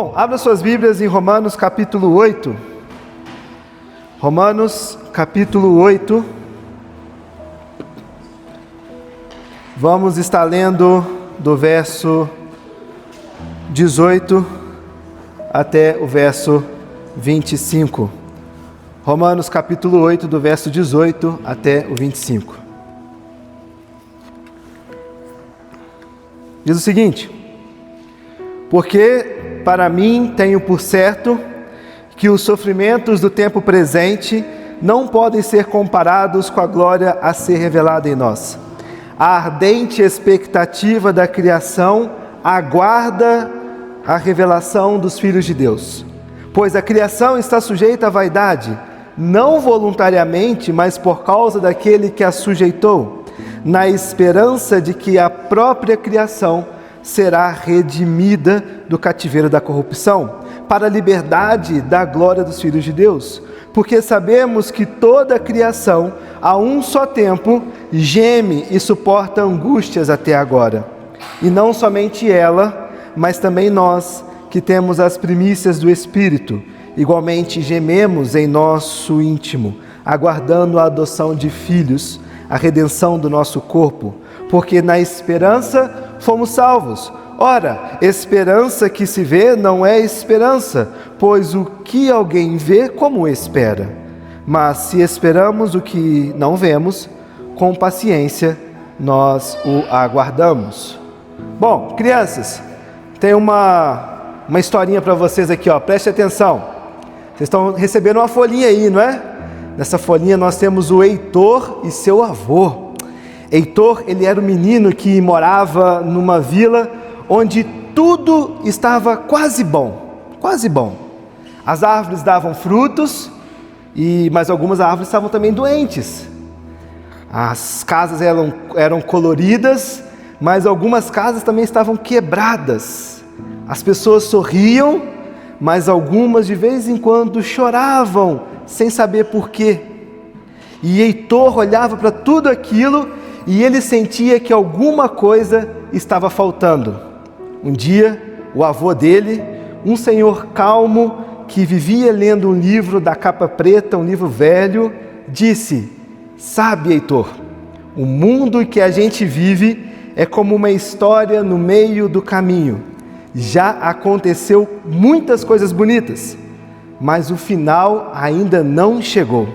Bom, abra suas Bíblias em Romanos capítulo 8. Romanos capítulo 8. Vamos estar lendo do verso 18 até o verso 25. Romanos capítulo 8, do verso 18 até o 25. Diz o seguinte: porque para mim tenho por certo que os sofrimentos do tempo presente não podem ser comparados com a glória a ser revelada em nós. A ardente expectativa da criação aguarda a revelação dos filhos de Deus. Pois a criação está sujeita à vaidade, não voluntariamente, mas por causa daquele que a sujeitou, na esperança de que a própria criação será redimida do cativeiro da corrupção, para a liberdade da glória dos filhos de Deus. Porque sabemos que toda a criação, a um só tempo, geme e suporta angústias até agora. E não somente ela, mas também nós, que temos as primícias do Espírito, igualmente gememos em nosso íntimo, aguardando a adoção de filhos, a redenção do nosso corpo, porque na esperança fomos salvos. Ora, esperança que se vê não é esperança, pois o que alguém vê, como espera? Mas se esperamos o que não vemos, com paciência nós o aguardamos. Bom, crianças, tem uma historinha para vocês aqui, ó. Preste atenção. Vocês estão recebendo uma folhinha aí, não é? Nessa folhinha nós temos o Heitor e seu avô. Heitor, ele era um menino que morava numa vila onde tudo estava quase bom, quase bom. As árvores davam frutos, mas algumas árvores estavam também doentes. As casas eram coloridas, mas algumas casas também estavam quebradas. As pessoas sorriam, mas algumas de vez em quando choravam, sem saber por quê. E Heitor olhava para tudo aquilo e ele sentia que alguma coisa estava faltando. Um dia, o avô dele, um senhor calmo, que vivia lendo um livro da capa preta, um livro velho, disse: sabe, Heitor, o mundo que a gente vive é como uma história no meio do caminho. Já aconteceu muitas coisas bonitas, mas o final ainda não chegou.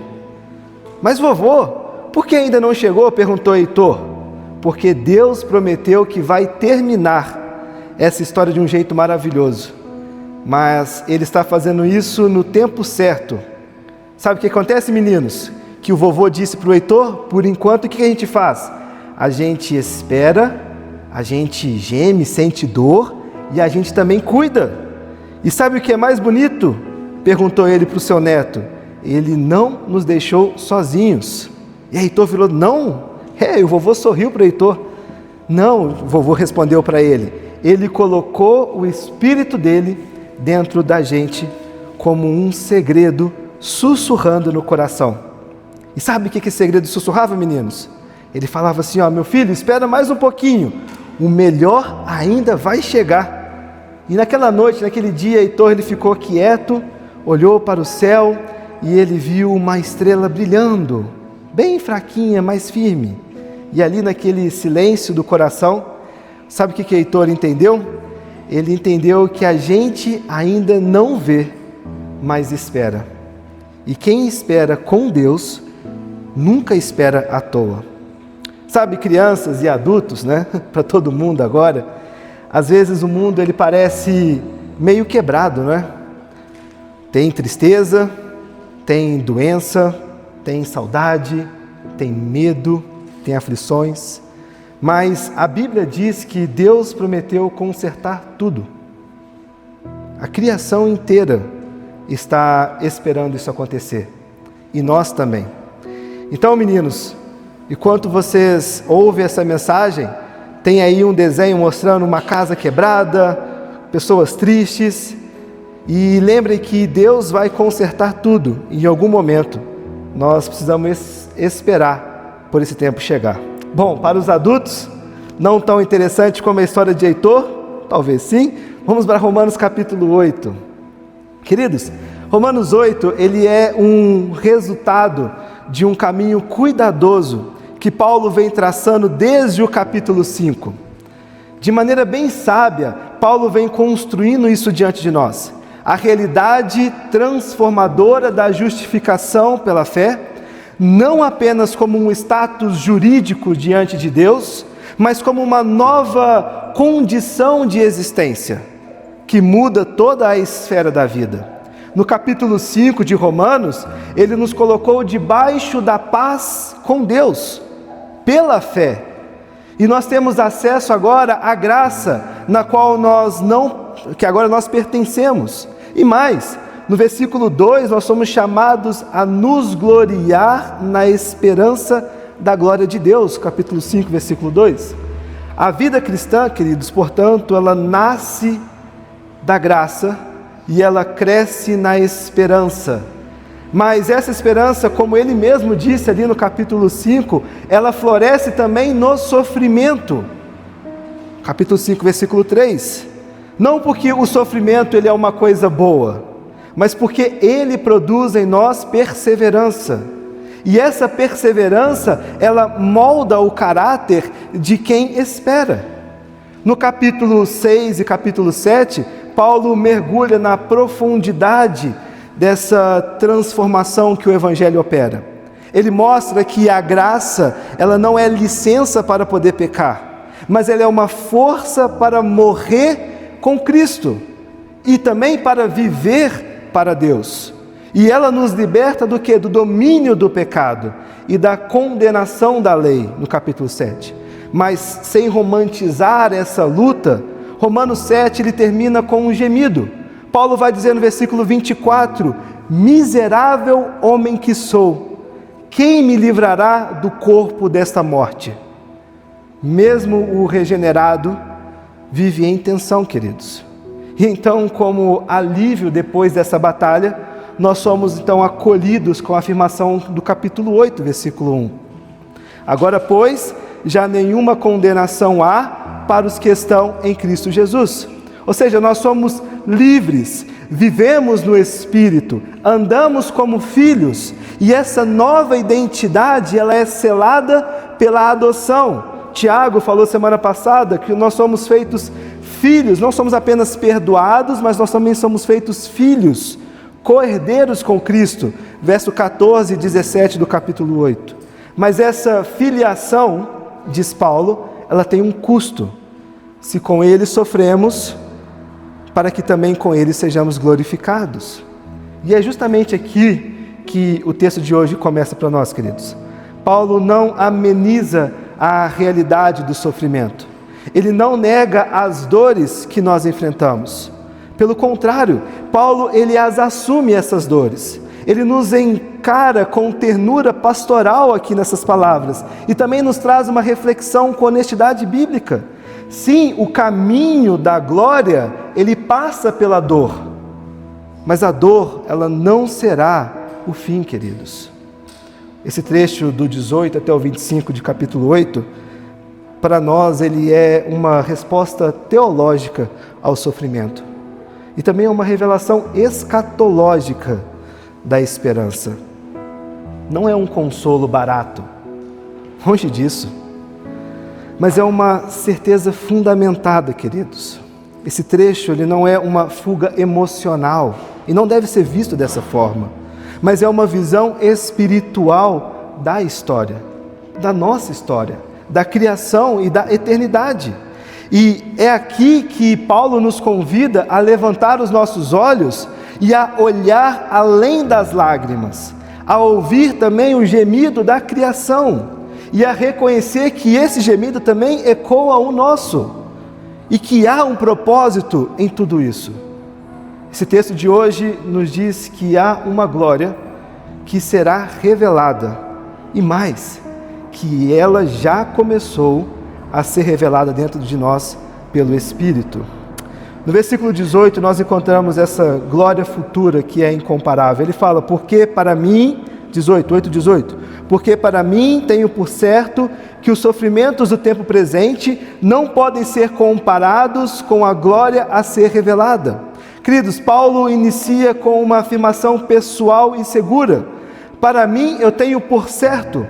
Mas vovô, por que ainda não chegou? Perguntou Heitor. Porque Deus prometeu que vai terminar essa história de um jeito maravilhoso. Mas Ele está fazendo isso no tempo certo. Sabe o que acontece, meninos? Que o vovô disse para o Heitor: por enquanto, o que a gente faz? A gente espera, a gente geme, sente dor e a gente também cuida. E sabe o que é mais bonito? Perguntou ele para o seu neto. Ele não nos deixou sozinhos. E Heitor falou: não. O vovô sorriu para Heitor. Não, o vovô respondeu para ele: ele colocou o Espírito dele dentro da gente como um segredo sussurrando no coração. E sabe o que esse segredo sussurrava, meninos? Ele falava assim: ó, meu filho, espera mais um pouquinho, o melhor ainda vai chegar. E naquela noite, naquele dia, Heitor, ele ficou quieto, olhou para o céu e ele viu uma estrela brilhando, bem fraquinha, mas firme. E ali naquele silêncio do coração, sabe o que Heitor entendeu? Ele entendeu que a gente ainda não vê, mas espera. E quem espera com Deus, nunca espera à toa. Sabe, crianças e adultos, né? Para todo mundo agora, às vezes o mundo ele parece meio quebrado, né? Tem tristeza, tem doença, tem saudade, tem medo, tem aflições, mas a Bíblia diz que Deus prometeu consertar tudo. A criação inteira está esperando isso acontecer, e nós também. Então, meninos, enquanto vocês ouvem essa mensagem, tem aí um desenho mostrando uma casa quebrada, pessoas tristes, e lembrem que Deus vai consertar tudo, e em algum momento nós precisamos esperar por esse tempo chegar. Bom, para os adultos, não tão interessante como a história de Heitor, talvez sim, Vamos para Romanos capítulo 8. Queridos, Romanos 8, ele é um resultado de um caminho cuidadoso que Paulo vem traçando desde o capítulo 5. De maneira bem sábia, Paulo vem construindo isso diante de nós. A realidade transformadora da justificação pela fé, não apenas como um status jurídico diante de Deus, mas como uma nova condição de existência, que muda toda a esfera da vida. No capítulo 5 de Romanos, ele nos colocou debaixo da paz com Deus, pela fé. E nós temos acesso agora à graça na qual que agora nós pertencemos. E mais, no versículo 2, nós somos chamados a nos gloriar na esperança da glória de Deus. Capítulo 5, versículo 2. A vida cristã, queridos, portanto, ela nasce da graça e ela cresce na esperança. Mas essa esperança, como ele mesmo disse ali no capítulo 5, ela floresce também no sofrimento. Capítulo 5, versículo 3. Não porque o sofrimento ele é uma coisa boa, mas porque ele produz em nós perseverança. E essa perseverança, ela molda o caráter de quem espera. No capítulo 6 e capítulo 7, Paulo mergulha na profundidade dessa transformação que o Evangelho opera. Ele mostra que a graça, ela não é licença para poder pecar, mas ela é uma força para morrer com Cristo e também para viver para Deus. E ela nos liberta do quê? Do domínio do pecado e da condenação da lei, no capítulo 7. Mas sem romantizar essa luta, Romanos 7 ele termina com um gemido. Paulo vai dizer no versículo 24: miserável homem que sou, quem me livrará do corpo desta morte? Mesmo o regenerado vive em tensão, queridos. E então, como alívio depois dessa batalha, nós somos então acolhidos com a afirmação do capítulo 8, versículo 1. Agora, pois, já nenhuma condenação há para os que estão em Cristo Jesus. Ou seja, nós somos livres, vivemos no Espírito, andamos como filhos, e essa nova identidade, ela é selada pela adoção. Tiago falou semana passada que nós somos feitos filhos, não somos apenas perdoados, mas nós também somos feitos filhos, co-herdeiros com Cristo, verso 14 e 17 do capítulo 8. Mas essa filiação, diz Paulo, ela tem um custo. Se com ele sofremos, para que também com ele sejamos glorificados. E é justamente aqui que o texto de hoje começa para nós, queridos. Paulo não ameniza a realidade do sofrimento. Ele não nega as dores que nós enfrentamos. Pelo contrário, Paulo ele as assume, essas dores. Ele nos encara com ternura pastoral aqui nessas palavras e também nos traz uma reflexão com honestidade bíblica. Sim, o caminho da glória, ele passa pela dor, mas a dor, ela não será o fim, queridos. Esse trecho do 18 até o 25 de capítulo 8, para nós ele é uma resposta teológica ao sofrimento e também é uma revelação escatológica da esperança. Não é um consolo barato, longe disso, mas é uma certeza fundamentada, queridos. Esse trecho ele não é uma fuga emocional e não deve ser visto dessa forma, mas é uma visão espiritual da história, da nossa história, da criação e da eternidade. E é aqui que Paulo nos convida a levantar os nossos olhos e a olhar além das lágrimas, a ouvir também o gemido da criação e a reconhecer que esse gemido também ecoa o nosso e que há um propósito em tudo isso. Esse texto de hoje nos diz que há uma glória que será revelada e mais, que ela já começou a ser revelada dentro de nós pelo Espírito. No versículo 18 nós encontramos essa glória futura que é incomparável. Ele fala, porque para mim, 18, Porque para mim tenho por certo que os sofrimentos do tempo presente não podem ser comparados com a glória a ser revelada. Queridos, Paulo inicia com uma afirmação pessoal e segura. Para mim eu tenho por certo.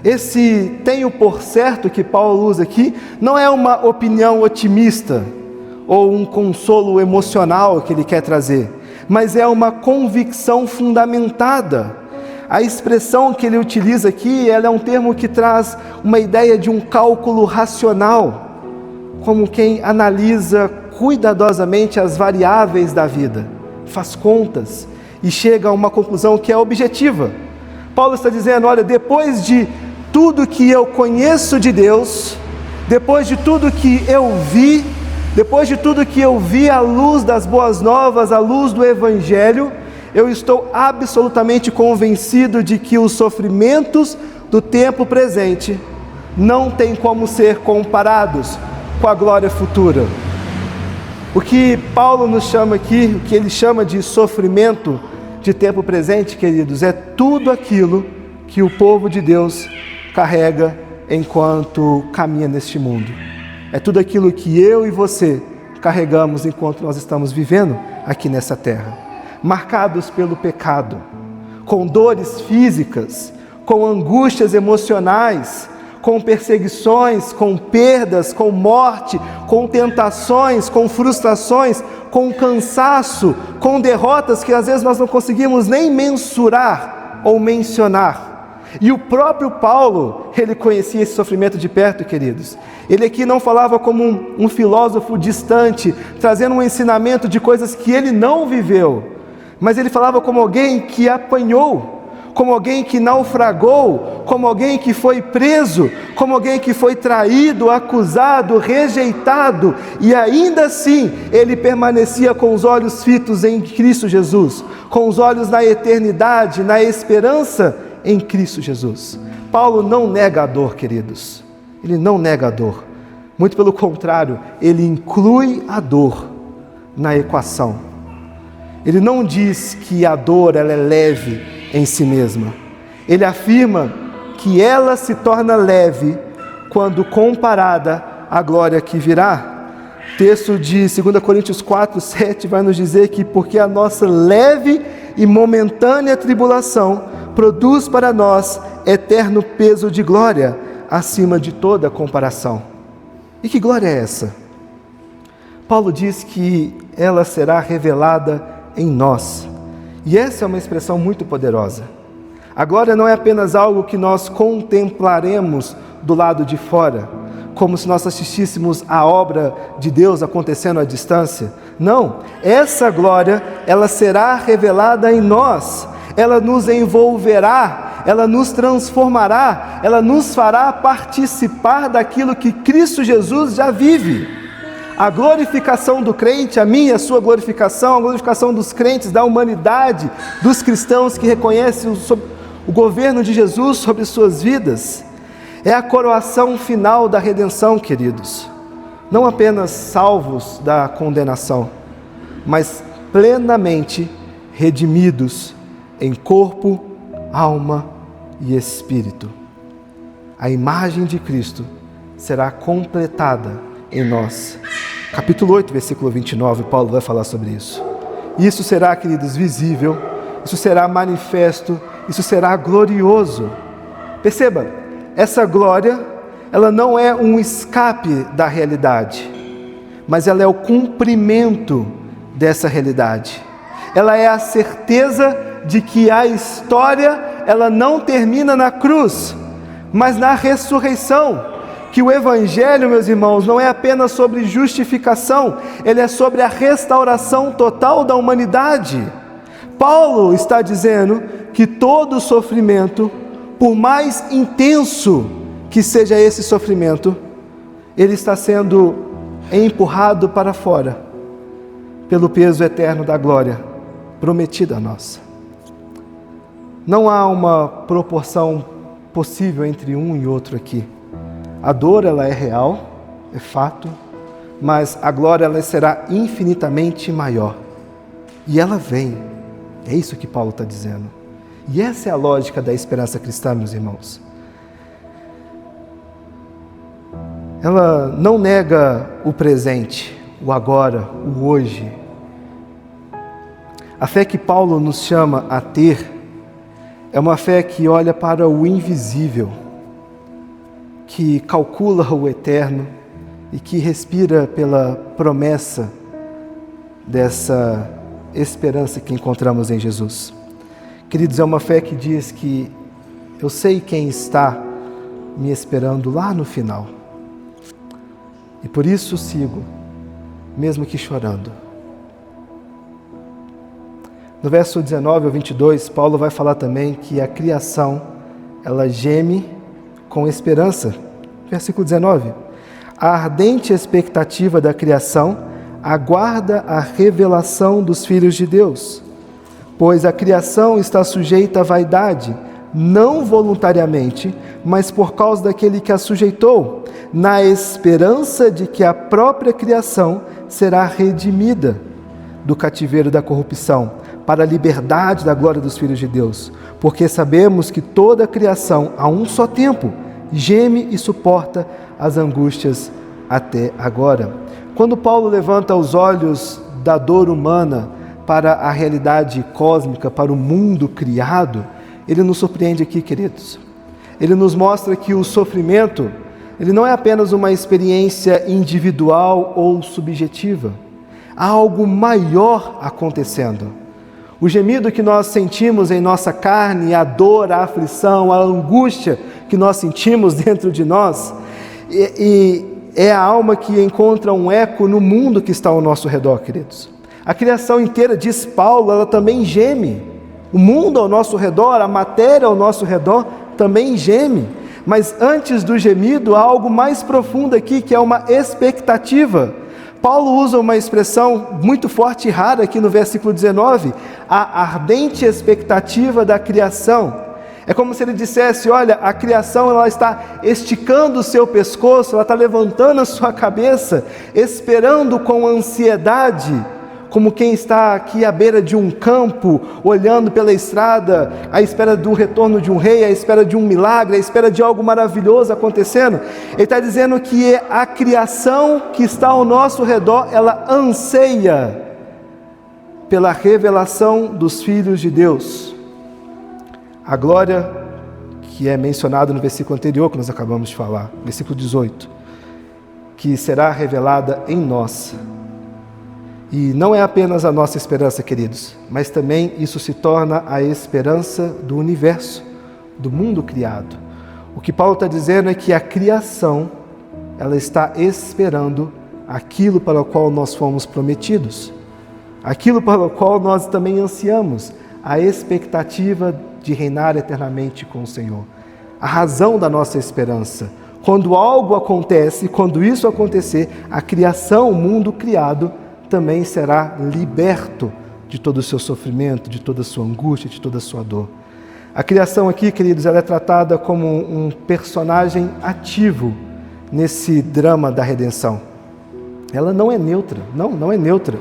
Esse tenho por certo que Paulo usa aqui não é uma opinião otimista ou um consolo emocional que ele quer trazer, mas é uma convicção fundamentada. A expressão que ele utiliza aqui, ela é um termo que traz uma ideia de um cálculo racional, como quem analisa cuidadosamente as variáveis da vida, faz contas e chega a uma conclusão que é objetiva. Paulo está dizendo, olha, depois de tudo que eu conheço de Deus, depois de tudo que eu vi, depois de tudo que eu vi à luz das boas novas, à luz do Evangelho, eu estou absolutamente convencido de que os sofrimentos do tempo presente não têm como ser comparados com a glória futura. O que Paulo nos chama aqui, o que ele chama de sofrimento de tempo presente, queridos, é tudo aquilo que o povo de Deus carrega enquanto caminha neste mundo. É tudo aquilo que eu e você carregamos enquanto nós estamos vivendo aqui nessa terra. Marcados pelo pecado, com dores físicas, com angústias emocionais, com perseguições, com perdas, com morte, com tentações, com frustrações, com cansaço, com derrotas que às vezes nós não conseguimos nem mensurar ou mencionar. E o próprio Paulo, ele conhecia esse sofrimento de perto, queridos. Ele aqui não falava como um filósofo distante, trazendo um ensinamento de coisas que ele não viveu, mas ele falava como alguém que apanhou, como alguém que naufragou, como alguém que foi preso, como alguém que foi traído, acusado, rejeitado, e ainda assim ele permanecia com os olhos fitos em Cristo Jesus, com os olhos na eternidade, na esperança em Cristo Jesus. Paulo não nega a dor, queridos, ele não nega a dor, muito pelo contrário, ele inclui a dor na equação. Ele não diz que a dor ela é leve em si mesma. Ele afirma que ela se torna leve quando comparada à glória que virá. O texto de 2 Coríntios 4:7 vai nos dizer que porque a nossa leve e momentânea tribulação produz para nós eterno peso de glória acima de toda comparação. E que glória é essa? Paulo diz que ela será revelada em nós. E essa é uma expressão muito poderosa. A glória não é apenas algo que nós contemplaremos do lado de fora, como se nós assistíssemos a obra de Deus acontecendo à distância. Não, essa glória, ela será revelada em nós. Ela nos envolverá, ela nos transformará, ela nos fará participar daquilo que Cristo Jesus já vive. A glorificação do crente, a minha, a sua glorificação, a glorificação dos crentes, da humanidade, dos cristãos que reconhecem o governo de Jesus sobre suas vidas, é a coroação final da redenção, queridos. Não apenas salvos da condenação, mas plenamente redimidos em corpo, alma e espírito. A imagem de Cristo será completada em nós. Capítulo 8, versículo 29, Paulo vai falar sobre isso. Isso será, queridos, visível, isso será manifesto, isso será glorioso. Perceba, essa glória, ela não é um escape da realidade, mas ela é o cumprimento dessa realidade. Ela é a certeza de que a história, ela não termina na cruz, mas na ressurreição. Que o Evangelho, meus irmãos, não é apenas sobre justificação, ele é sobre a restauração total da humanidade. Paulo está dizendo que todo sofrimento, por mais intenso que seja esse sofrimento, ele está sendo empurrado para fora pelo peso eterno da glória prometida a nós. Não há uma proporção possível entre um e outro aqui. A dor, ela é real, é fato, mas a glória, ela será infinitamente maior. E ela vem. É isso que Paulo está dizendo. E essa é a lógica da esperança cristã, meus irmãos. Ela não nega o presente, o agora, o hoje. A fé que Paulo nos chama a ter é uma fé que olha para o invisível, que calcula o eterno e que respira pela promessa dessa esperança que encontramos em Jesus. Queridos, é uma fé que diz que eu sei quem está me esperando lá no final. E por isso sigo, mesmo que chorando. No verso 19 ao 22, Paulo vai falar também que a criação, ela geme com esperança. Versículo 19. A ardente expectativa da criação aguarda a revelação dos filhos de Deus, pois a criação está sujeita à vaidade, não voluntariamente, mas por causa daquele que a sujeitou, na esperança de que a própria criação será redimida do cativeiro da corrupção, para a liberdade da glória dos filhos de Deus. Porque sabemos que toda a criação, a um só tempo, geme e suporta as angústias até agora. Quando Paulo levanta os olhos da dor humana para a realidade cósmica, para o mundo criado, ele nos surpreende aqui, queridos. Ele nos mostra que o sofrimento, ele não é apenas uma experiência individual ou subjetiva. Há algo maior acontecendo. O gemido que nós sentimos em nossa carne, a dor, a aflição, a angústia que nós sentimos dentro de nós, é a alma que encontra um eco no mundo que está ao nosso redor, queridos. A criação inteira, diz Paulo, ela também geme. O mundo ao nosso redor, a matéria ao nosso redor também geme. Mas antes do gemido, há algo mais profundo aqui, que é uma expectativa. Paulo usa uma expressão muito forte e rara aqui no versículo 19, a ardente expectativa da criação. É como se ele dissesse, olha, a criação ela está esticando o seu pescoço, ela está levantando a sua cabeça, esperando com ansiedade, como quem está aqui à beira de um campo, olhando pela estrada, à espera do retorno de um rei, à espera de um milagre, à espera de algo maravilhoso acontecendo. Ele está dizendo que a criação que está ao nosso redor, ela anseia pela revelação dos filhos de Deus. A glória que é mencionada no versículo anterior, que nós acabamos de falar, versículo 18, que será revelada em nós. E não é apenas a nossa esperança, queridos, mas também isso se torna a esperança do universo, do mundo criado. O que Paulo está dizendo é que a criação, ela está esperando aquilo para o qual nós fomos prometidos, aquilo para o qual nós também ansiamos, a expectativa de reinar eternamente com o Senhor. A razão da nossa esperança. Quando algo acontece, quando isso acontecer, a criação, o mundo criado, também será liberto de todo o seu sofrimento, de toda a sua angústia, de toda a sua dor. A criação aqui, queridos, ela é tratada como um personagem ativo nesse drama da redenção. Ela não é neutra, não é neutra.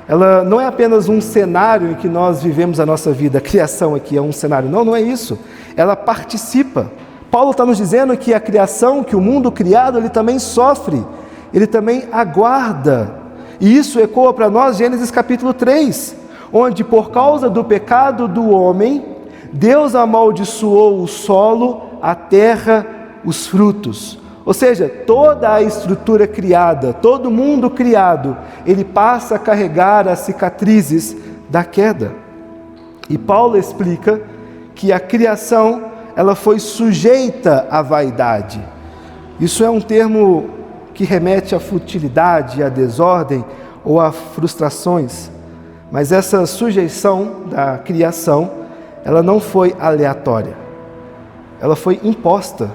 Ela não é apenas um cenário em que nós vivemos a nossa vida, a criação aqui é um cenário, não é isso. Ela participa. Paulo está nos dizendo que a criação, que o mundo criado, ele também sofre, ele também aguarda. E isso ecoa para nós Gênesis capítulo 3, onde por causa do pecado do homem, Deus amaldiçoou o solo, a terra, os frutos. Ou seja, toda a estrutura criada, todo mundo criado, ele passa a carregar as cicatrizes da queda. E Paulo explica que a criação, ela foi sujeita à vaidade. Isso é um termo que remete à futilidade, à desordem ou a frustrações. Mas essa sujeição da criação, ela não foi aleatória. Ela foi imposta.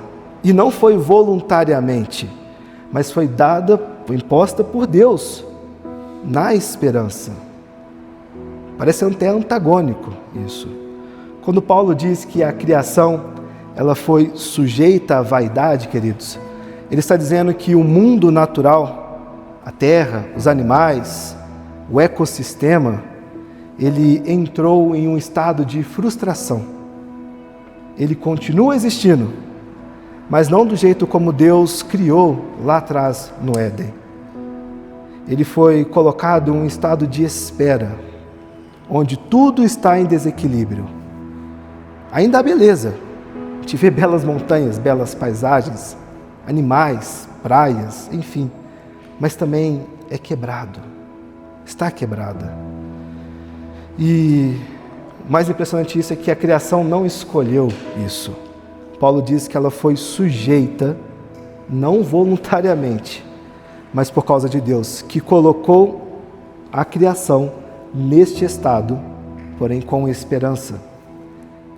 E não foi voluntariamente, mas foi imposta por Deus, na esperança. Parece até antagônico isso. Quando Paulo diz que a criação, ela foi sujeita à vaidade, queridos, ele está dizendo que o mundo natural, a terra, os animais, o ecossistema, ele entrou em um estado de frustração. ele continua existindo, mas não do jeito como Deus criou lá atrás no Éden. Ele foi colocado em um estado de espera, onde tudo está em desequilíbrio. Ainda há beleza, a gente vê belas montanhas, belas paisagens, animais, praias, enfim, mas também é quebrado, está quebrada. E o mais impressionante disso é que a criação não escolheu isso. Paulo diz que ela foi sujeita, não voluntariamente, mas por causa de Deus, que colocou a criação neste estado, porém com esperança.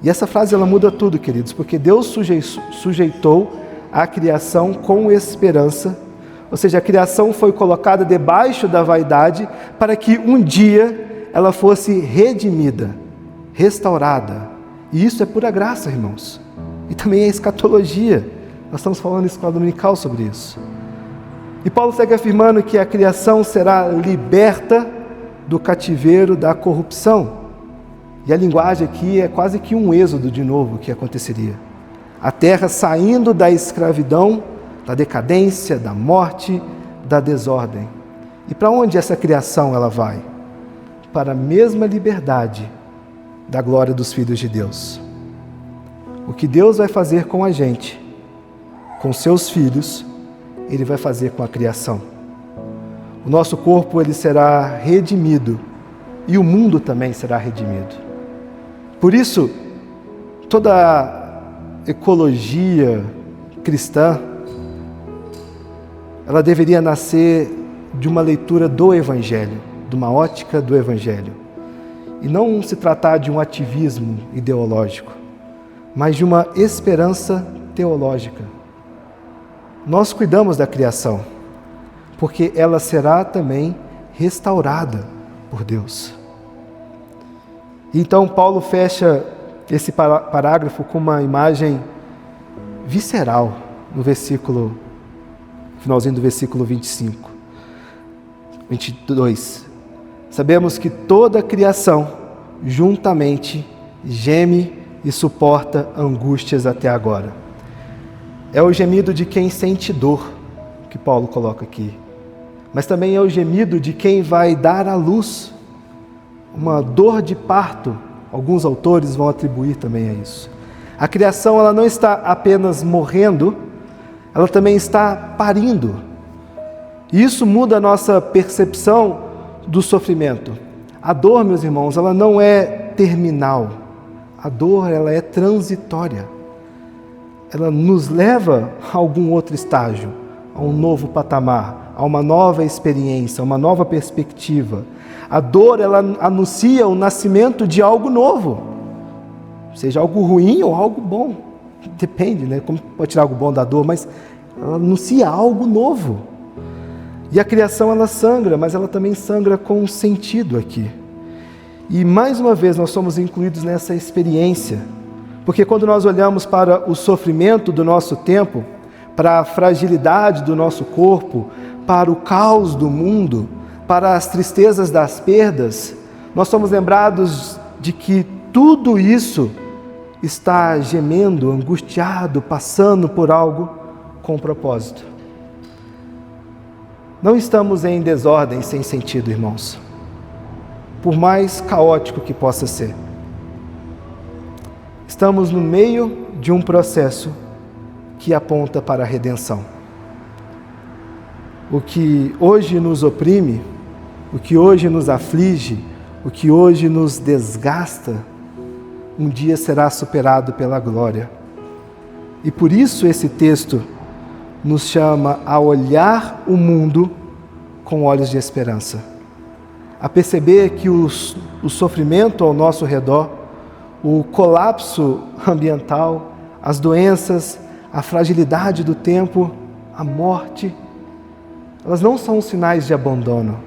E essa frase ela muda tudo, queridos, porque Deus sujeitou a criação com esperança, ou seja, a criação foi colocada debaixo da vaidade para que um dia ela fosse redimida, restaurada. E isso é pura graça, irmãos. E também é escatologia. Nós estamos falando em escola dominical sobre isso. E Paulo segue afirmando que a criação será liberta do cativeiro da corrupção. E a linguagem aqui é quase que um êxodo de novo que aconteceria. A terra saindo da escravidão, da decadência, da morte, da desordem. E para onde essa criação ela vai? Para a mesma liberdade da glória dos filhos de Deus. O que Deus vai fazer com a gente, com seus filhos, Ele vai fazer com a criação. O nosso corpo ele será redimido e o mundo também será redimido. Por isso, toda a ecologia cristã, ela deveria nascer de uma leitura do Evangelho, de uma ótica do Evangelho. E não se tratar de um ativismo ideológico, mas de uma esperança teológica. Nós cuidamos da criação, porque ela será também restaurada por Deus. Então Paulo fecha esse parágrafo com uma imagem visceral no finalzinho do versículo 25, 22. Sabemos que toda a criação juntamente geme e suporta angústias até agora. É o gemido de quem sente dor, que Paulo coloca aqui. Mas também é o gemido de quem vai dar à luz. Uma dor de parto, alguns autores vão atribuir também a isso. A criação ela não está apenas morrendo, ela também está parindo. E isso muda a nossa percepção do sofrimento. A dor, meus irmãos, ela não é terminal. A dor, ela é transitória. Ela nos leva a algum outro estágio, a um novo patamar, a uma nova experiência, a uma nova perspectiva. A dor, ela anuncia o nascimento de algo novo, seja algo ruim ou algo bom. Depende, né? Como pode tirar algo bom da dor, mas ela anuncia algo novo. E a criação, ela sangra, mas ela também sangra com um sentido aqui. E mais uma vez nós somos incluídos nessa experiência, porque quando nós olhamos para o sofrimento do nosso tempo, para a fragilidade do nosso corpo, para o caos do mundo, para as tristezas das perdas, nós somos lembrados de que tudo isso está gemendo, angustiado, passando por algo com propósito. Não estamos em desordem sem sentido, irmãos, por mais caótico que possa ser. Estamos no meio de um processo que aponta para a redenção. O que hoje nos oprime, o que hoje nos aflige, o que hoje nos desgasta, um dia será superado pela glória. E por isso esse texto nos chama a olhar o mundo com olhos de esperança, a perceber que o sofrimento ao nosso redor, o colapso ambiental, as doenças, a fragilidade do tempo, a morte, elas não são sinais de abandono,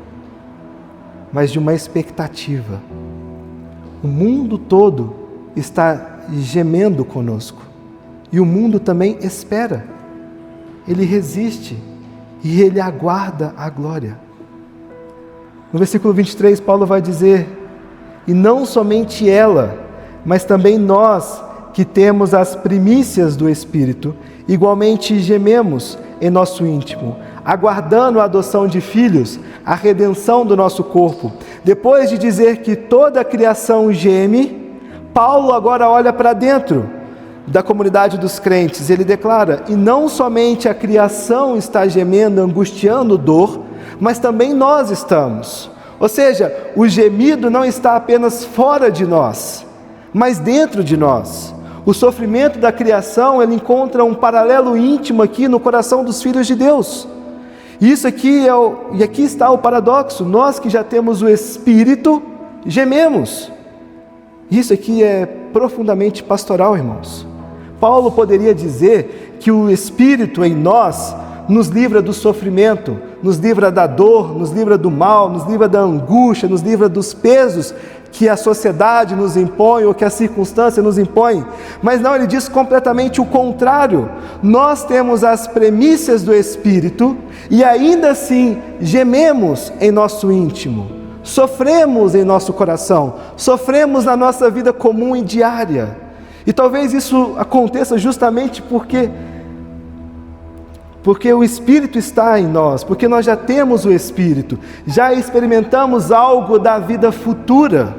mas de uma expectativa. O mundo todo está gemendo conosco e o mundo também espera. Ele resiste e ele aguarda a glória. No versículo 23, Paulo vai dizer: e não somente ela, mas também nós, que temos as primícias do Espírito, igualmente gememos em nosso íntimo, aguardando a adoção de filhos, a redenção do nosso corpo. Depois de dizer que toda a criação geme, Paulo agora olha para dentro da comunidade dos crentes. Ele declara: e não somente a criação está gemendo, angustiando dor, mas também nós estamos. Ou seja, o gemido não está apenas fora de nós, mas dentro de nós. O sofrimento da criação, ele encontra um paralelo íntimo aqui no coração dos filhos de Deus. Isso aqui e aqui está o paradoxo: nós que já temos o Espírito, gememos. Isso aqui é profundamente pastoral, irmãos. Paulo poderia dizer que o Espírito em nós nos livra do sofrimento, nos livra da dor, nos livra do mal, nos livra da angústia, nos livra dos pesos que a sociedade nos impõe ou que a circunstância nos impõe. Mas não, ele diz completamente o contrário. Nós temos as premissas do Espírito e ainda assim gememos em nosso íntimo, sofremos em nosso coração, sofremos na nossa vida comum e diária. E talvez isso aconteça justamente porque o Espírito está em nós, porque nós já temos o Espírito, já experimentamos algo da vida futura,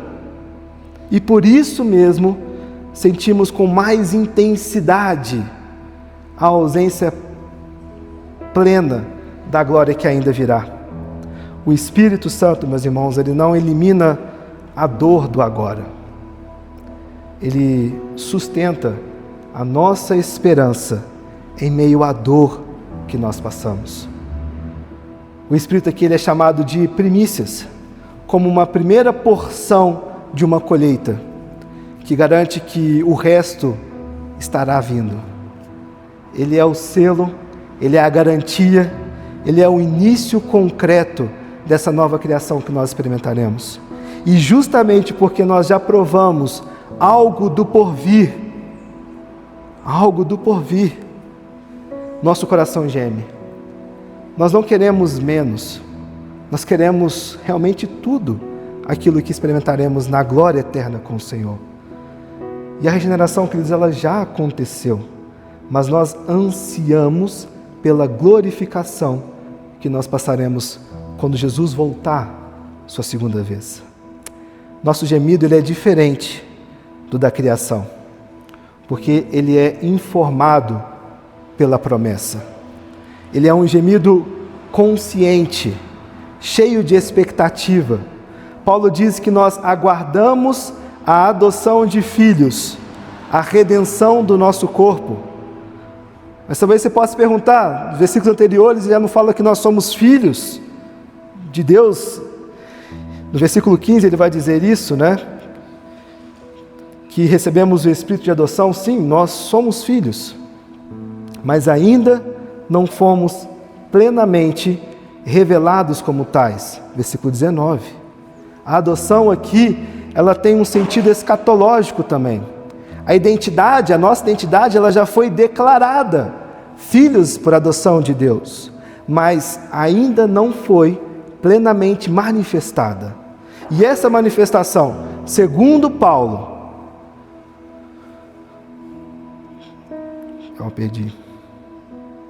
e por isso mesmo sentimos com mais intensidade a ausência plena da glória que ainda virá. O Espírito Santo, meus irmãos, ele não elimina a dor do agora, ele sustenta a nossa esperança em meio à dor que nós passamos. O Espírito aqui ele é chamado de primícias, como uma primeira porção de uma colheita, que garante que o resto estará vindo. Ele é o selo, ele é a garantia, ele é o início concreto dessa nova criação que nós experimentaremos. E justamente porque nós já provamos algo do porvir, nosso coração geme. Nós não queremos menos, nós queremos realmente tudo aquilo que experimentaremos na glória eterna com o Senhor. E a regeneração, queridos, ela já aconteceu, mas nós ansiamos pela glorificação que nós passaremos quando Jesus voltar sua segunda vez. Nosso gemido ele é diferente do da criação, porque ele é informado pela promessa. Ele é um gemido consciente, cheio de expectativa. Paulo diz que nós aguardamos a adoção de filhos, a redenção do nosso corpo. Mas talvez você possa se perguntar, nos versículos anteriores já não fala que nós somos filhos de Deus. No versículo 15 ele vai dizer isso, né? Que recebemos o Espírito de adoção. Sim, nós somos filhos, mas ainda não fomos plenamente revelados como tais. Versículo 19. A adoção aqui, ela tem um sentido escatológico também. A nossa identidade, ela já foi declarada, filhos por adoção de Deus, mas ainda não foi plenamente manifestada. E essa manifestação, segundo Paulo,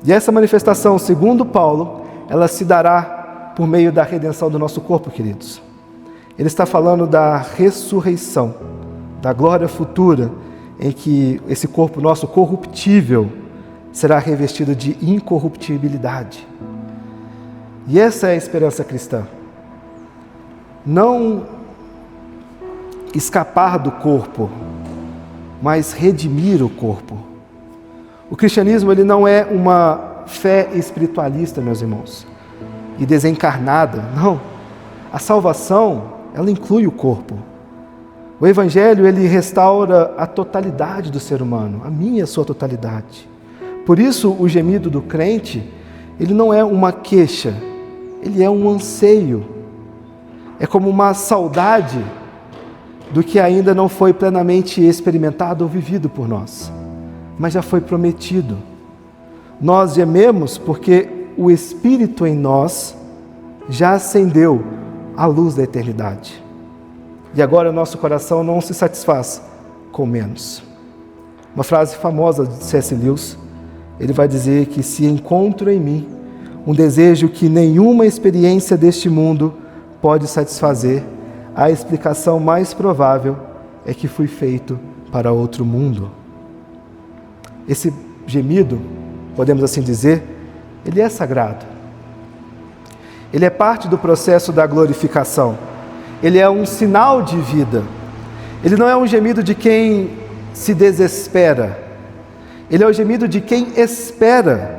E essa manifestação, segundo Paulo, ela se dará por meio da redenção do nosso corpo, queridos. Ele está falando da ressurreição, da glória futura, em que esse corpo nosso corruptível será revestido de incorruptibilidade. E essa é a esperança cristã. Não escapar do corpo, mas redimir o corpo. O cristianismo ele não é uma fé espiritualista, meus irmãos, e desencarnada, não. A salvação, ela inclui o corpo. O Evangelho, ele restaura a totalidade do ser humano, a minha e a sua totalidade. Por isso, o gemido do crente, ele não é uma queixa, ele é um anseio. É como uma saudade do que ainda não foi plenamente experimentado ou vivido por nós, mas já foi prometido. Nós gememos porque o Espírito em nós já acendeu a luz da eternidade. E agora nosso coração não se satisfaz com menos. Uma frase famosa de C.S. Lewis, ele vai dizer que se encontro em mim um desejo que nenhuma experiência deste mundo pode satisfazer, a explicação mais provável é que fui feito para outro mundo. Esse gemido, podemos assim dizer, ele é sagrado. Ele é parte do processo da glorificação. Ele é um sinal de vida. Ele não é um gemido de quem se desespera. Ele é o gemido de quem espera.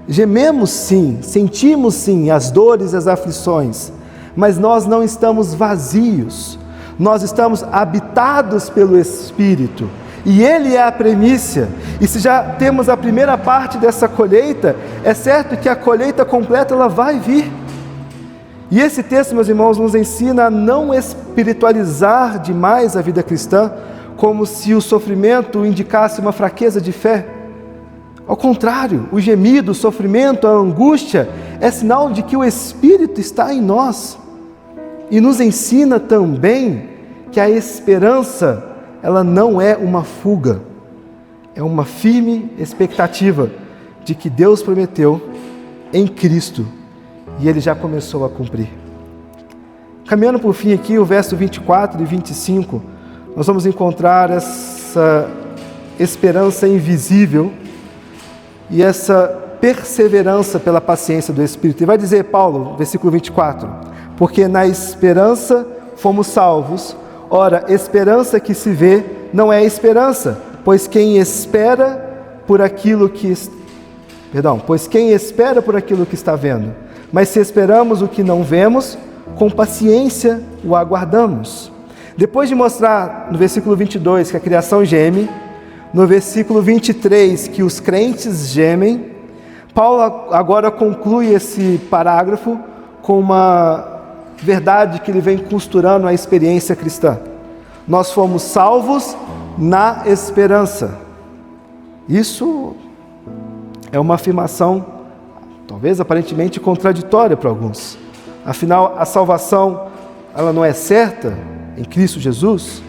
Gememos sim, sentimos sim as dores e as aflições, mas nós não estamos vazios. Nós estamos habitados pelo Espírito. E Ele é a primícia. E se já temos a primeira parte dessa colheita, é certo que a colheita completa ela vai vir. E esse texto, meus irmãos, nos ensina a não espiritualizar demais a vida cristã, como se o sofrimento indicasse uma fraqueza de fé. Ao contrário, o gemido, o sofrimento, a angústia é sinal de que o Espírito está em nós. E nos ensina também que a esperança, ela não é uma fuga, é uma firme expectativa de que Deus prometeu em Cristo e Ele já começou a cumprir. Caminhando por fim aqui, o verso 24 e 25, nós vamos encontrar essa esperança invisível e essa perseverança pela paciência do Espírito. E vai dizer Paulo, versículo 24, porque na esperança fomos salvos. Ora, esperança que se vê não é esperança, pois quem espera por aquilo que está vendo. Mas se esperamos o que não vemos, com paciência o aguardamos. Depois de mostrar no versículo 22 que a criação geme, no versículo 23 que os crentes gemem, Paulo agora conclui esse parágrafo com uma verdade que ele vem costurando a experiência cristã. Nós fomos salvos na esperança. Isso é uma afirmação, talvez aparentemente contraditória para alguns. Afinal, a salvação, ela não é certa em Cristo Jesus?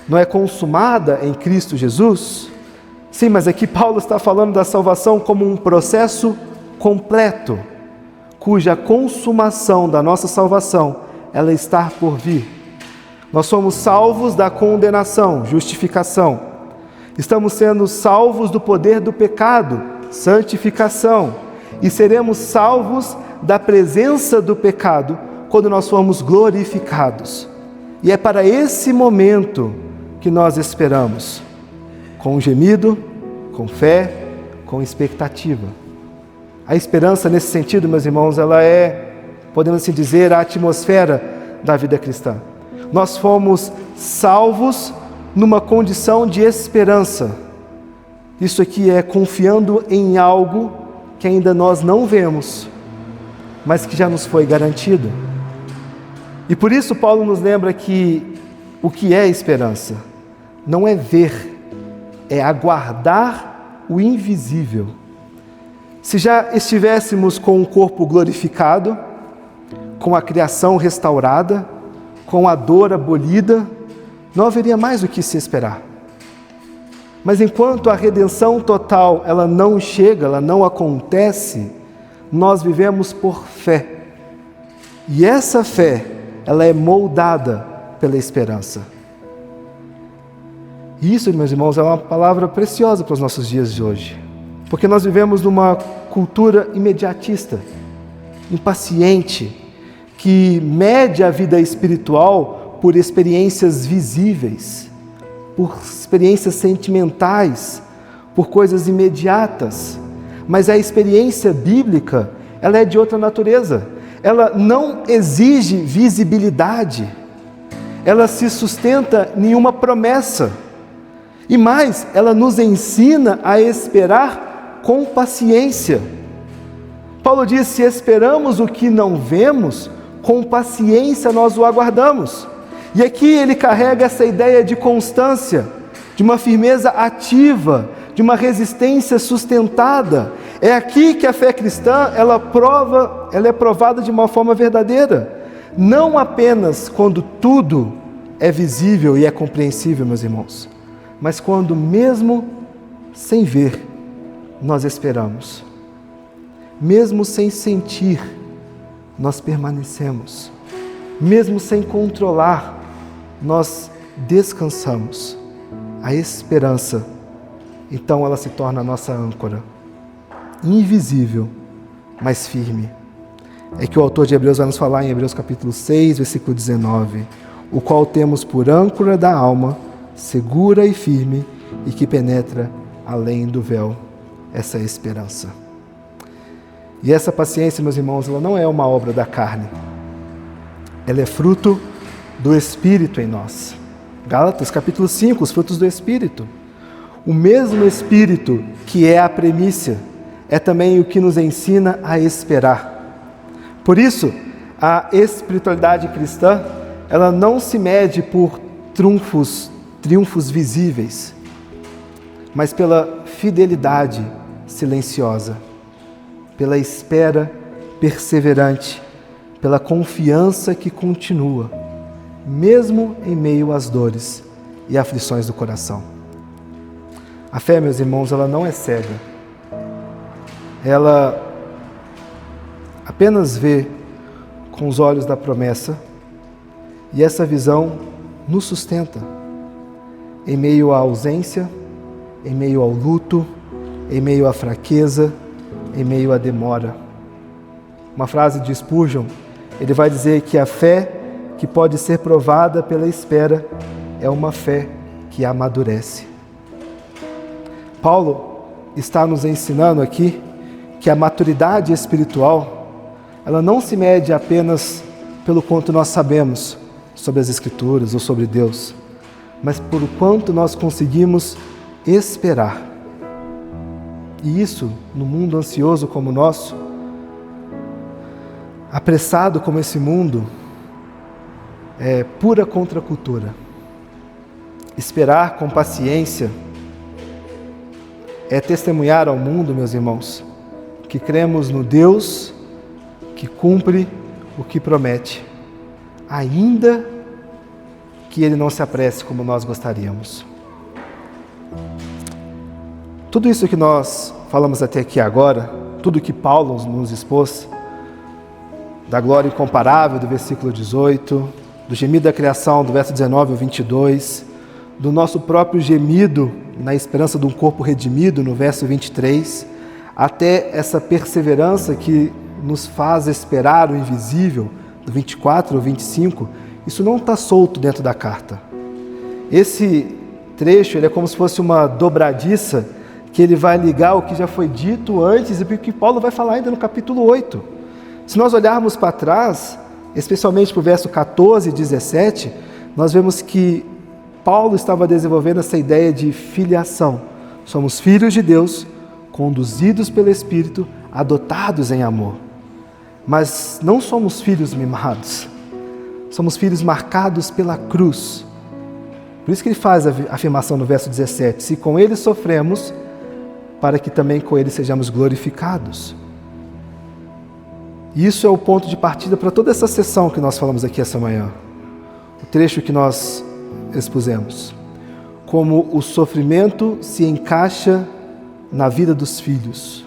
Não é consumada em Cristo Jesus? Sim, mas aqui Paulo está falando da salvação como um processo completo, cuja consumação da nossa salvação, ela está por vir. Nós somos salvos da condenação, justificação. Estamos sendo salvos do poder do pecado, santificação. E seremos salvos da presença do pecado, quando nós formos glorificados. E é para esse momento que nós esperamos, com gemido, com fé, com expectativa. A esperança, nesse sentido, meus irmãos, ela é, podemos assim dizer, a atmosfera da vida cristã. Nós fomos salvos numa condição de esperança. Isso aqui é confiando em algo que ainda nós não vemos, mas que já nos foi garantido. E por isso Paulo nos lembra que o que é esperança? Não é ver, é aguardar o invisível. Se já estivéssemos com o corpo glorificado, com a criação restaurada, com a dor abolida, não haveria mais o que se esperar. Mas enquanto a redenção total ela não chega, ela não acontece, nós vivemos por fé. E essa fé, ela é moldada pela esperança. E isso, meus irmãos, é uma palavra preciosa para os nossos dias de hoje. Porque nós vivemos numa cultura imediatista, impaciente, que mede a vida espiritual por experiências visíveis, por experiências sentimentais, por coisas imediatas. Mas a experiência bíblica, ela é de outra natureza. Ela não exige visibilidade. Ela se sustenta em uma promessa. E mais, ela nos ensina a esperar com paciência. Paulo diz: se esperamos o que não vemos, com paciência nós o aguardamos. E aqui ele carrega essa ideia de constância, de uma firmeza ativa, de uma resistência sustentada. É aqui que a fé cristã, ela é provada de uma forma verdadeira. Não apenas quando tudo é visível e é compreensível, meus irmãos, mas quando mesmo sem ver, nós esperamos. Mesmo sem sentir, nós permanecemos. Mesmo sem controlar, nós descansamos. A esperança, então, ela se torna a nossa âncora. Invisível, mas firme. É que o autor de Hebreus vai nos falar em Hebreus capítulo 6, versículo 19. O qual temos por âncora da alma, segura e firme, e que penetra além do véu. Essa é a esperança. E essa paciência, meus irmãos, ela não é uma obra da carne. Ela é fruto do Espírito em nós. Gálatas capítulo 5, os frutos do Espírito. O mesmo Espírito que é a primícia, é também o que nos ensina a esperar. Por isso, a espiritualidade cristã, ela não se mede por triunfos visíveis, mas pela fidelidade silenciosa, pela espera perseverante, pela confiança que continua, mesmo em meio às dores e aflições do coração. A fé, meus irmãos, ela não é cega. Ela apenas vê com os olhos da promessa, e essa visão nos sustenta em meio à ausência, em meio ao luto, em meio à fraqueza, em meio à demora. Uma frase de Spurgeon, ele vai dizer que a fé que pode ser provada pela espera é uma fé que amadurece. Paulo está nos ensinando aqui que a maturidade espiritual, ela não se mede apenas pelo quanto nós sabemos sobre as Escrituras ou sobre Deus, mas por quanto nós conseguimos esperar. E isso, no mundo ansioso como o nosso, apressado como esse mundo, é pura contracultura. Esperar com paciência é testemunhar ao mundo, meus irmãos, que cremos no Deus que cumpre o que promete, ainda que Ele não se apresse como nós gostaríamos. Tudo isso que nós falamos até aqui agora, tudo que Paulo nos expôs, da glória incomparável do versículo 18, do gemido da criação do verso 19 ao 22, do nosso próprio gemido na esperança de um corpo redimido no verso 23, até essa perseverança que nos faz esperar o invisível, do 24 ao 25, isso não está solto dentro da carta. Esse trecho ele é como se fosse uma dobradiça que ele vai ligar o que já foi dito antes e o que Paulo vai falar ainda no capítulo 8. Se nós olharmos para trás, especialmente para o verso 14 e 17, nós vemos que Paulo estava desenvolvendo essa ideia de filiação. Somos filhos de Deus, conduzidos pelo Espírito, adotados em amor. Mas não somos filhos mimados, somos filhos marcados pela cruz. Por isso que ele faz a afirmação no verso 17, se com ele sofremos, para que também com ele sejamos glorificados. E isso é o ponto de partida para toda essa sessão que nós falamos aqui essa manhã. O trecho que nós expusemos. Como o sofrimento se encaixa na vida dos filhos.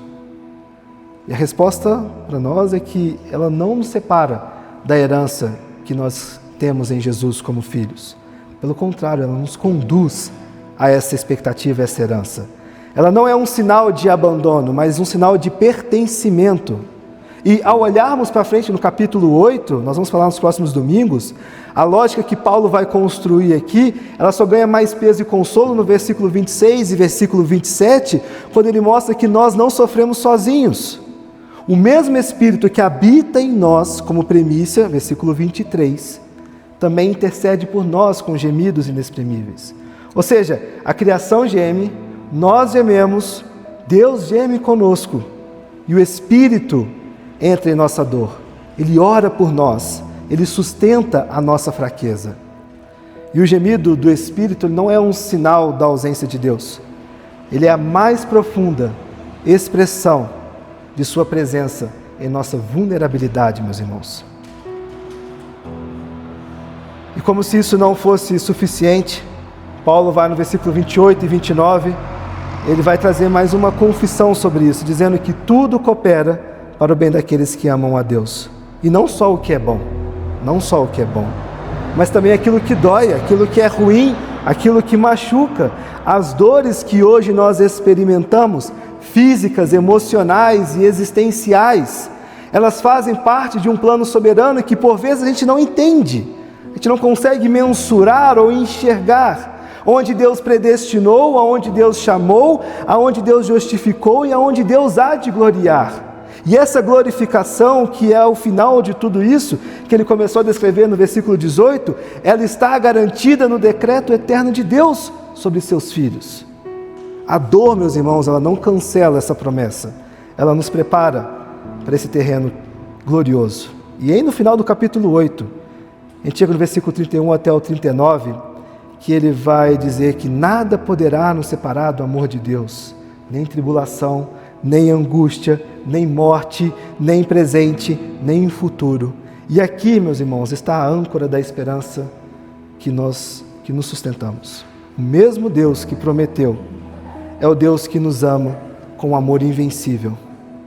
E a resposta para nós é que ela não nos separa da herança que nós temos em Jesus como filhos. Pelo contrário, ela nos conduz a essa expectativa, a essa herança. Ela não é um sinal de abandono, mas um sinal de pertencimento. E ao olharmos para frente no capítulo 8, nós vamos falar nos próximos domingos, a lógica que Paulo vai construir aqui, ela só ganha mais peso e consolo no versículo 26 e versículo 27, quando ele mostra que nós não sofremos sozinhos. O mesmo Espírito que habita em nós, como primícia, versículo 23, também intercede por nós com gemidos inexprimíveis. Ou seja, a criação geme, nós gememos, Deus geme conosco, e o Espírito entra em nossa dor. Ele ora por nós, Ele sustenta a nossa fraqueza. E o gemido do Espírito não é um sinal da ausência de Deus. Ele é a mais profunda expressão de Sua presença em nossa vulnerabilidade, meus irmãos. E como se isso não fosse suficiente, Paulo vai no versículo 28 e 29, ele vai trazer mais uma confissão sobre isso, dizendo que tudo coopera para o bem daqueles que amam a Deus. E não só o que é bom, não só o que é bom, mas também aquilo que dói, aquilo que é ruim, aquilo que machuca. As dores que hoje nós experimentamos, físicas, emocionais e existenciais, elas fazem parte de um plano soberano que por vezes a gente não entende, a gente não consegue mensurar ou enxergar, onde Deus predestinou, aonde Deus chamou, aonde Deus justificou e aonde Deus há de gloriar. E essa glorificação, que é o final de tudo isso, que ele começou a descrever no versículo 18, ela está garantida no decreto eterno de Deus sobre seus filhos. A dor, meus irmãos, ela não cancela essa promessa, ela nos prepara para esse terreno glorioso. E aí no final do capítulo 8, a gente chega no versículo 31 até o 39, que ele vai dizer que nada poderá nos separar do amor de Deus, nem tribulação, nem angústia, nem morte, nem presente, nem futuro. E aqui, meus irmãos, está a âncora da esperança que nos sustentamos. O mesmo Deus que prometeu é o Deus que nos ama com amor invencível.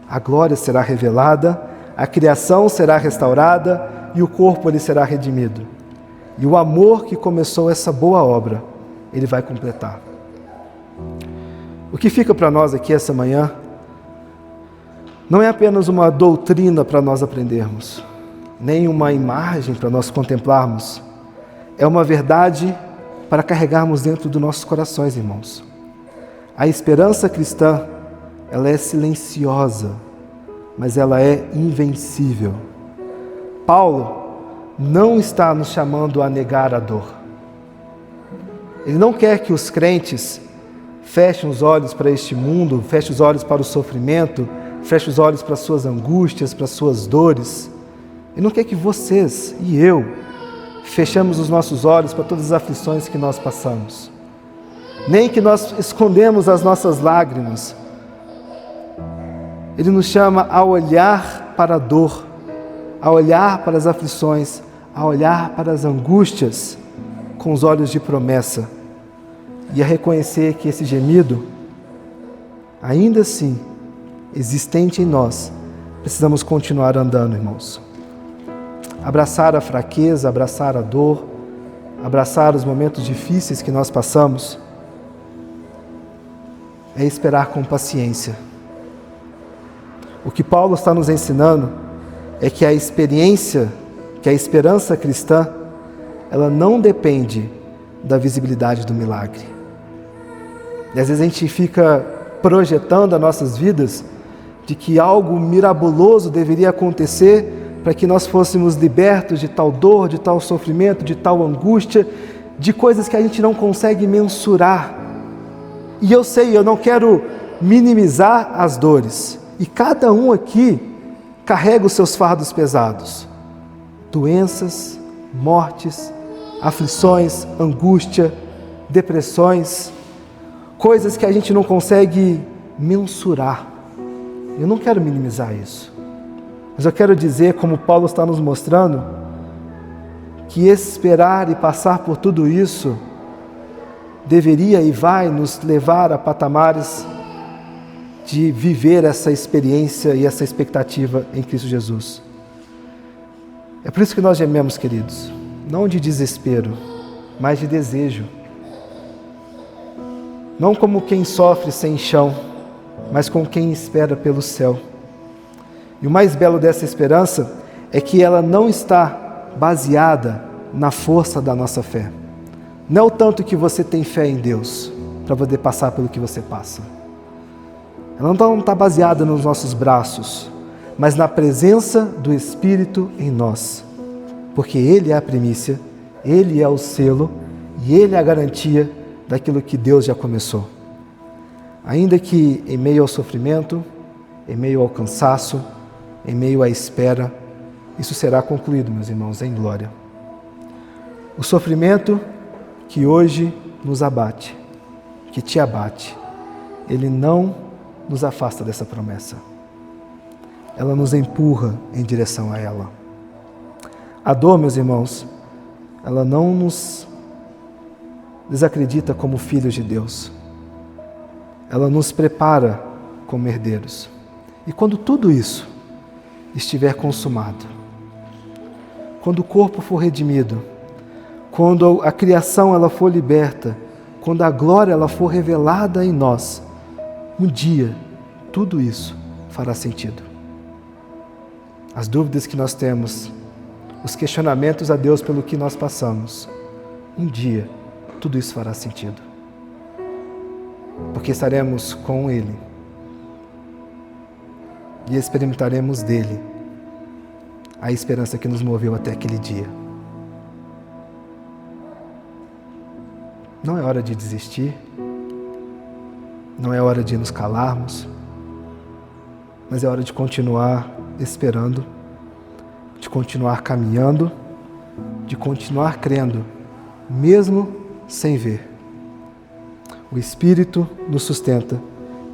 A glória será revelada, a criação será restaurada e o corpo ele será redimido. E o amor que começou essa boa obra, ele vai completar. O que fica para nós aqui essa manhã não é apenas uma doutrina para nós aprendermos, nem uma imagem para nós contemplarmos. É uma verdade para carregarmos dentro dos nossos corações, irmãos. A esperança cristã, ela é silenciosa, mas ela é invencível. Paulo não está nos chamando a negar a dor. Ele não quer que os crentes fechem os olhos para este mundo, fechem os olhos para o sofrimento, fechem os olhos para as suas angústias, para as suas dores. Ele não quer que vocês e eu fechemos os nossos olhos para todas as aflições que nós passamos. Nem que nós escondemos as nossas lágrimas. Ele nos chama a olhar para a dor, a olhar para as aflições, a olhar para as angústias com os olhos de promessa e a reconhecer que esse gemido, ainda assim, existente em nós, precisamos continuar andando, irmãos. Abraçar a fraqueza, abraçar a dor, abraçar os momentos difíceis que nós passamos, é esperar com paciência. O que Paulo está nos ensinando é que a experiência, que a esperança cristã, ela não depende da visibilidade do milagre. E às vezes a gente fica projetando as nossas vidas de que algo mirabuloso deveria acontecer para que nós fôssemos libertos de tal dor, de tal sofrimento, de tal angústia, de coisas que a gente não consegue mensurar. E eu sei, eu não quero minimizar as dores. E cada um aqui carrega os seus fardos pesados. Doenças, mortes, aflições, angústia, depressões, coisas que a gente não consegue mensurar. Eu não quero minimizar isso. Mas eu quero dizer, como Paulo está nos mostrando, que esperar e passar por tudo isso deveria e vai nos levar a patamares de viver essa experiência e essa expectativa em Cristo Jesus. É por isso que nós gememos, queridos, não de desespero, mas de desejo. Não como quem sofre sem chão, mas como quem espera pelo céu. E o mais belo dessa esperança é que ela não está baseada na força da nossa fé. Não é o tanto que você tem fé em Deus para poder passar pelo que você passa. Ela não está baseada nos nossos braços, mas na presença do Espírito em nós. Porque Ele é a primícia, Ele é o selo e Ele é a garantia daquilo que Deus já começou. Ainda que em meio ao sofrimento, em meio ao cansaço, em meio à espera, isso será concluído, meus irmãos, em glória. O sofrimento que hoje nos abate, que te abate, ele não nos afasta dessa promessa. Ela nos empurra em direção a ela. A dor, meus irmãos, ela não nos desacredita como filhos de Deus. Ela nos prepara como herdeiros. E quando tudo isso estiver consumado, quando o corpo for redimido, quando a criação ela for liberta, quando a glória ela for revelada em nós, um dia tudo isso fará sentido. As dúvidas que nós temos, os questionamentos a Deus pelo que nós passamos, um dia tudo isso fará sentido. Porque estaremos com Ele e experimentaremos dele a esperança que nos moveu até aquele dia. Não é hora de desistir, não é hora de nos calarmos, mas é hora de continuar esperando, de continuar caminhando, de continuar crendo, mesmo sem ver. O Espírito nos sustenta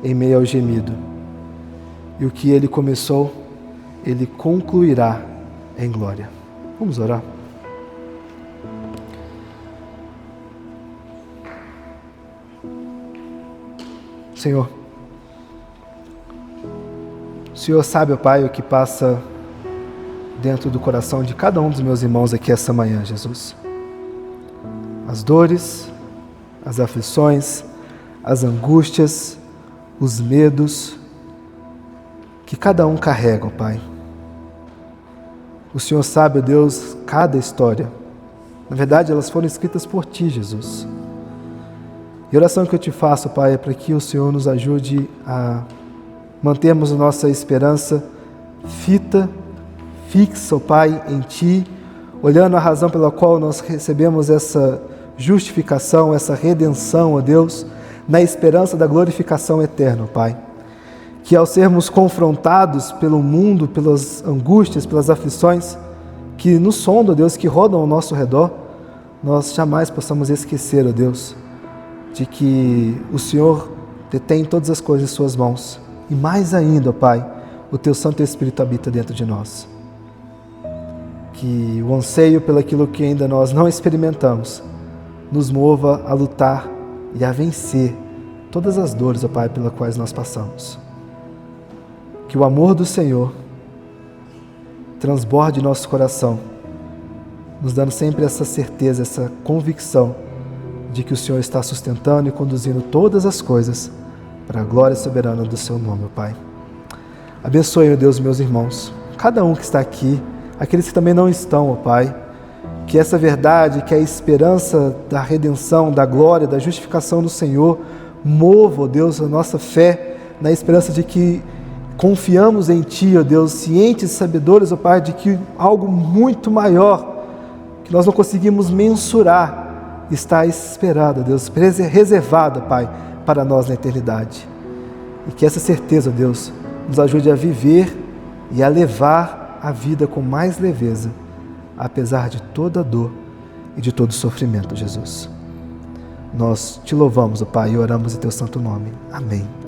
em meio ao gemido, e o que Ele começou, Ele concluirá em glória. Vamos orar? Senhor, o Senhor sabe, ó Pai, o que passa dentro do coração de cada um dos meus irmãos aqui essa manhã, Jesus. As dores, as aflições, as angústias, os medos que cada um carrega, ó Pai. O Senhor sabe, ó Deus, cada história. Na verdade, elas foram escritas por Ti, Jesus. E a oração que eu te faço, Pai, é para que o Senhor nos ajude a mantermos a nossa esperança fixa, ó Pai, em Ti, olhando a razão pela qual nós recebemos essa justificação, essa redenção, ó Deus, na esperança da glorificação eterna, ó Pai. Que ao sermos confrontados pelo mundo, pelas angústias, pelas aflições que nos sondam, ó Deus, que rodam ao nosso redor, nós jamais possamos esquecer, ó Deus, de que o Senhor detém todas as coisas em Suas mãos. E mais ainda, ó Pai, o Teu Santo Espírito habita dentro de nós. Que o anseio pelaquilo que ainda nós não experimentamos nos mova a lutar e a vencer todas as dores, ó Pai, pelas quais nós passamos. Que o amor do Senhor transborde nosso coração, nos dando sempre essa certeza, essa convicção de que o Senhor está sustentando e conduzindo todas as coisas para a glória soberana do Seu nome, ó Pai. Abençoe, ó Deus, meus irmãos, cada um que está aqui, aqueles que também não estão, ó Pai, que essa verdade, que a esperança da redenção, da glória, da justificação do Senhor, mova, ó Deus, a nossa fé na esperança de que confiamos em Ti, ó Deus, cientes e sabedores, ó Pai, de que algo muito maior, que nós não conseguimos mensurar, está esperado, ó Deus, reservado, Pai, para nós na eternidade. E que essa certeza, ó Deus, nos ajude a viver e a levar a vida com mais leveza, apesar de toda a dor e de todo o sofrimento, Jesus. Nós Te louvamos, ó Pai, e oramos em Teu santo nome. Amém.